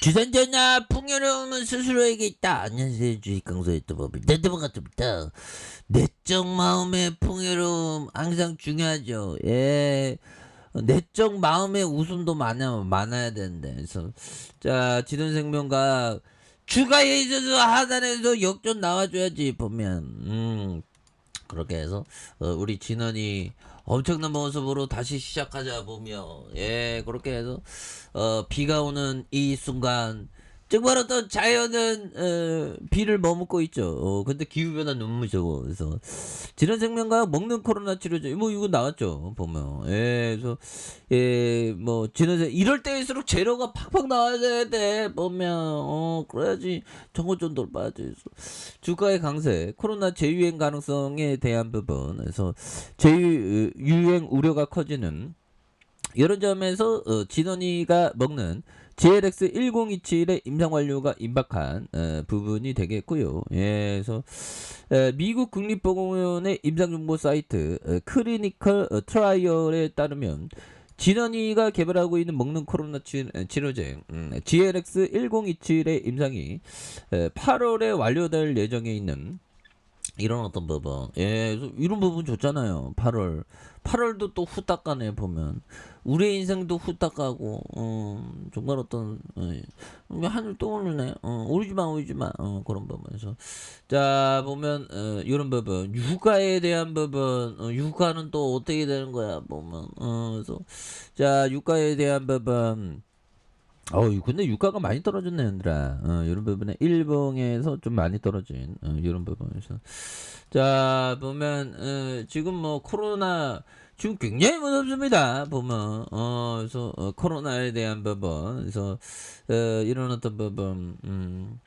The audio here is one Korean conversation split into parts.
주선전화 풍요로움은 스스로에게 있다. 안녕하세요. 주식 강사의 또법이 네드번 같습니다. 내적 마음의 풍요로움 항상 중요하죠. 예. 내적 마음의 웃음도 많아야 되는데. 그래서 자 지돈생명과 주가에 있어서 하단에서 역전 나와줘야지 보면 그렇게 해서 우리 진원이 엄청난 모습으로 다시 시작하자 보며 예 그렇게 해서 비가 오는 이 순간 정말 어떤 자연은 비를 머금고 있죠. 근데 기후변화 너무 무서워. 그래서 진원생명과학 먹는 코로나 치료제 뭐 이거 나왔죠 보면. 예 그래서 예뭐 진원생 이럴 때일수록 재료가 팍팍 나와야 돼 보면 그래야지 정고점 돌파하지. 그래서 주가의 강세 코로나 재유행 가능성에 대한 부분에서 재유행 우려가 커지는 이런 점에서 진원이가 먹는 GLX 1027의 임상 완료가 임박한 부분이 되겠고요. 예, 그래서 미국 국립보건원의 임상 정보 사이트 클리니컬 트라이얼에 따르면 진원이가 개발하고 있는 먹는 코로나 치료제 GLX 1027의 임상이 8월에 완료될 예정에 있는 이런 어떤 부분, 예, 이런 부분 좋잖아요. 8월도 또 후딱 가네 보면 우리의 인생도 후딱 가고, 정말 어떤 하늘 또 오르네, 울지마, 그런 부분에서 자 보면 이런 부분, 유가에 대한 부분, 유가는 또 어떻게 되는 거야 보면, 그래서 자 유가에 대한 부분. 근데 유가가 많이 떨어졌네, 얘들아. 이런 부분에 일봉에서 좀 많이 떨어진 이런 부분에서 자 보면 지금 뭐 코로나 지금 굉장히 무섭습니다. 보면 그래서 코로나에 대한 부분, 그래서 이런 어떤 부분,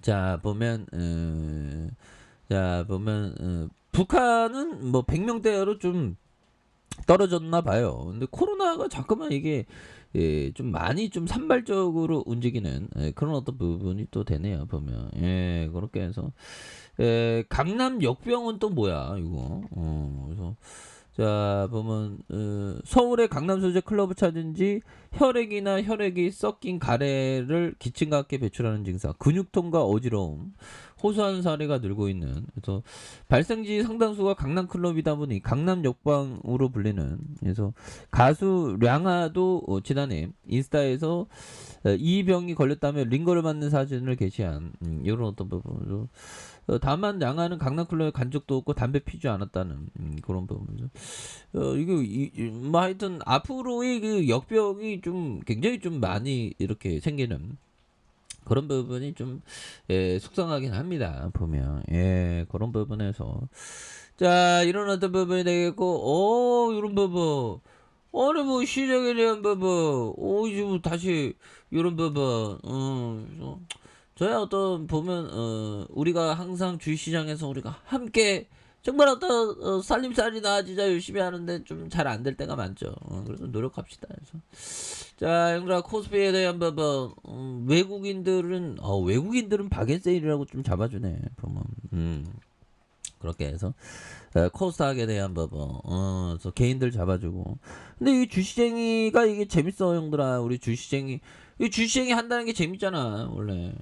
자 보면 북한은 뭐 100명대로 좀 떨어졌나 봐요. 근데 코로나가 자꾸만 이게 좀 많이 좀 산발적으로 움직이는 그런 어떤 부분이 또 되네요. 보면 그렇게 해서 강남 역병은 또 뭐야 이거. 그래서 자 보면 서울의 강남 소재 클럽을 찾은 지 혈액이나 혈액이 섞인 가래를 기침과 함께 배출하는 증상, 근육통과 어지러움 호소하는 사례가 늘고 있는, 그래서 발생지 상당수가 강남 클럽이다 보니 강남 역방으로 불리는, 그래서 가수 량아도 지난해 인스타에서 이 병이 걸렸다며 링거를 맞는 사진을 게시한 이런 어떤 부분으로 다만 양아는 강남클럽에 간 적도 없고 담배 피지 않았다는 그런 부분이죠. 뭐 하여튼 앞으로의 그 역병이 좀 굉장히 좀 많이 이렇게 생기는 그런 부분이 좀 속상하긴 합니다. 보면 그런 부분에서 자 이런 어떤 부분이 되겠고 이런 부분 아니 뭐 시장에 대한 부분 지금 다시 이런 부분 저야 어떤 보면 우리가 항상 주식시장에서 우리가 함께 정말 어떤 살림살이나 진짜 열심히 하는데 좀 잘 안 될 때가 많죠. 그래서 노력합시다. 그래서 자 형들아 코스피에 대한 부분, 외국인들은 박앤세일이라고 좀 잡아주네 보면 그렇게 해서 코스닥에 대한 부분, 그래서 개인들 잡아주고. 근데 이 주시쟁이가 이게 재밌어, 형들아. 우리 주시쟁이, 이 주시쟁이 한다는 게 재밌잖아, 원래.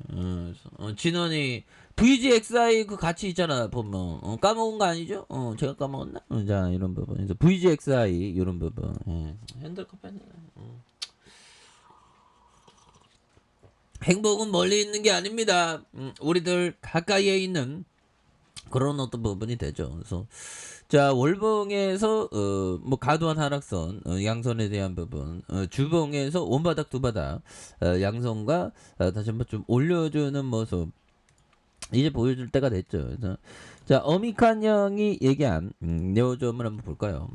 진원이 VGXI 그 같이 있잖아, 보면. 까먹은 거 아니죠? 제가 까먹었나? 자, 이런 부분. 그래서 VGXI, 이런 부분. 핸들컵 했네. 행복은 멀리 있는 게 아닙니다. 우리들 가까이에 있는 그런 어떤 부분이 되죠. 그래서 자 월봉에서 뭐 과도한 하락선, 양선에 대한 부분, 주봉에서 원바닥 두바닥 양선과 다시 한번 좀 올려주는 모습 이제 보여줄 때가 됐죠. 그래서 자 어미칸 형이 얘기한 내용점을 한번 볼까요?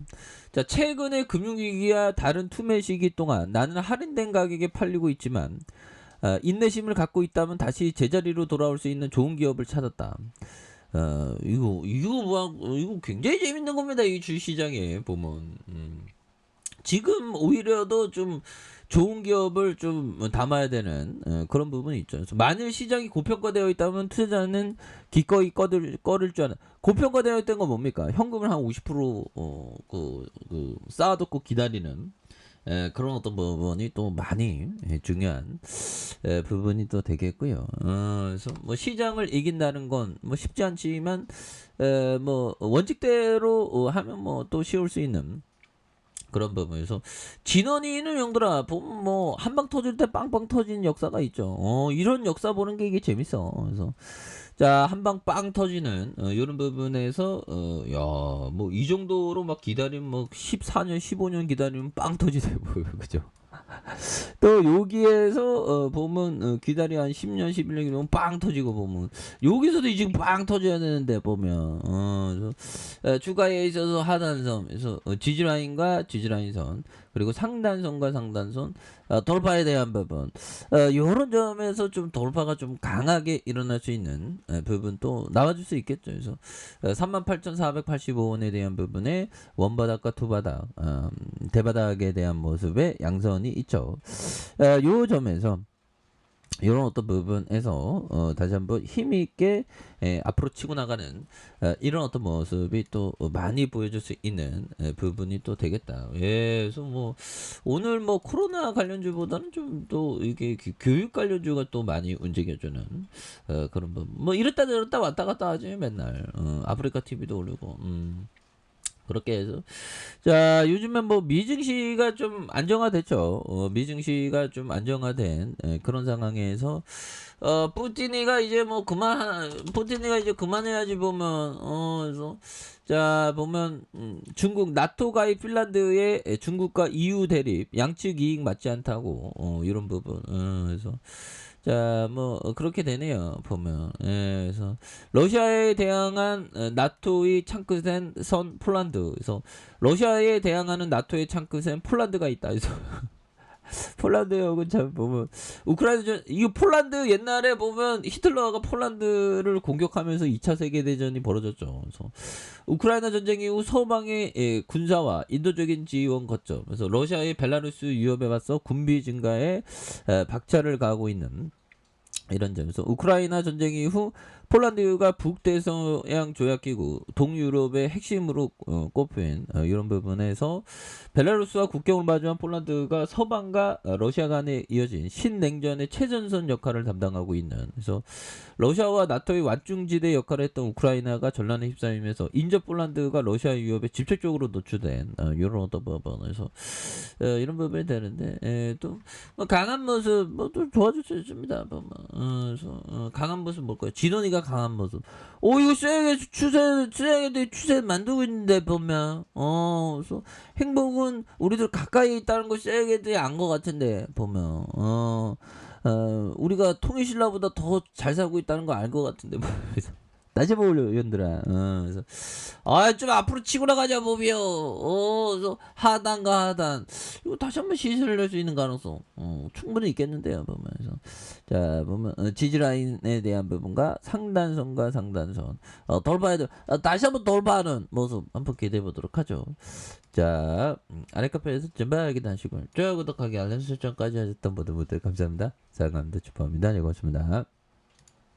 자 최근의 금융위기와 다른 투매 시기 동안 나는 할인된 가격에 팔리고 있지만 인내심을 갖고 있다면 다시 제자리로 돌아올 수 있는 좋은 기업을 찾았다. 이거 굉장히 재밌는 겁니다. 이 주시장에 보면. 지금 오히려 더 좀 좋은 기업을 좀 담아야 되는 그런 부분이 있죠. 그래서 만일 시장이 고평가되어 있다면 투자자는 기꺼이 꺼릴 줄 아는. 고평가되어 있다는 건 뭡니까? 현금을 한 50% 쌓아두고 기다리는 그런 어떤 부분이 또 많이 중요한 부분이 또 되겠고요. 그래서 뭐 시장을 이긴다는 건 뭐 쉽지 않지만 뭐 원칙대로 하면 뭐 또 쉬울 수 있는 그런 부분에서 진원이는 형들아 보면 뭐 한방 터질 때 빵빵 터지는 역사가 있죠. 이런 역사 보는 게 이게 재밌어. 그래서 자, 한 방 빵 터지는 요런 부분에서 야, 뭐 이 정도로 막 기다리면 뭐 14년, 15년 기다리면 빵 터지대 보여. 그죠? 또 여기에서 보면 기다리 한 10년, 11년 이러면 빵 터지고 보면 여기서도 지금 빵 터져야 되는데 보면 그래서 주가에 있어서 하단선에서 지지라인과 지지라인선 그리고 상단선과 상단선 돌파에 대한 부분 이런 점에서 좀 돌파가 좀 강하게 일어날 수 있는 부분도 나와줄 수 있겠죠. 그래서 38,485원에 대한 부분에 원바닥과 투바닥 대바닥에 대한 모습의 양선이 있죠. 요 점에서 이런 어떤 부분에서 다시 한번 힘있게 앞으로 치고 나가는 이런 어떤 모습이 또 많이 보여줄 수 있는 부분이 또 되겠다. 예, 그래서 뭐 오늘 뭐 코로나 관련주보다는 좀 또 이게 교육 관련주가 또 많이 움직여주는 그런 부분. 뭐 이랬다 저랬다 왔다 갔다 하지 맨날. 아프리카 TV도 올리고. 그렇게 해서 자 요즘엔 뭐 미증시가 좀 안정화됐죠. 미증시가 좀 안정화된 그런 상황에서 푸틴이가 이제 뭐 푸틴이가 이제 그만해야지 보면 그래서 자 보면 중국 나토 가입 핀란드의 중국과 EU 대립 양측 이익 맞지 않다고 이런 부분 그래서 자, 뭐 그렇게 되네요. 보면. 그래서 러시아에 대항한 나토의 창크센 선 폴란드. 그래서 러시아에 대항하는 나토의 창크센 폴란드가 있다. 그래서 폴란드하고 참 보면 이거 폴란드 옛날에 보면 히틀러가 폴란드를 공격하면서 2차 세계 대전이 벌어졌죠. 그래서 우크라이나 전쟁 이후 서방의 군사와 인도적인 지원 거점. 그래서 러시아의 벨라루스 위협에 맞서 군비 증가에 박차를 가하고 있는 이런 점에서 우크라이나 전쟁 이후 폴란드가 북대서양 조약기구 동유럽의 핵심으로 꼽힌 이런 부분에서 벨라루스와 국경을 마주한 폴란드가 서방과 러시아 간에 이어진 신냉전의 최전선 역할을 담당하고 있는 그래서 러시아와 나토의 완충지대 역할을 했던 우크라이나가 전란에 휩싸이면서 인접 폴란드가 러시아 위협에 직접적으로 노출된 이런 어떤 부분에서 이런 부분이 되는데 또뭐 강한 모습 뭐 또 좋아질 수 있습니다. 그래서 강한 모습 뭘 거예요? 진원이가 강한 모습. 이거 추세 만들고 있는데 보면 그래서 행복은 우리들 가까이 있다는 거 쎄게들이 안 것 같은데 보면 우리가 통일신라보다 더 잘 살고 있다는 거 알 것 같은데 그래서 다시 보려 연들아 그래서 좀 앞으로 치고 나가자 보비요 그래서 하단과 하단 이거 다시 한번 시세를 낼 수 있는 가능성 충분히 있겠는데요 보면서 자 보면 지지라인에 대한 부분과 상단선과 상단선 돌파에 다시 한번 돌파하는 모습 한번 기대해 보도록 하죠. 자 아래 카페에서 전방하게 단식을 좋아요 구독하기 알람 설정까지 하셨던 모든 분들 감사합니다. 사랑합니다. 축복합니다. 네 고맙습니다.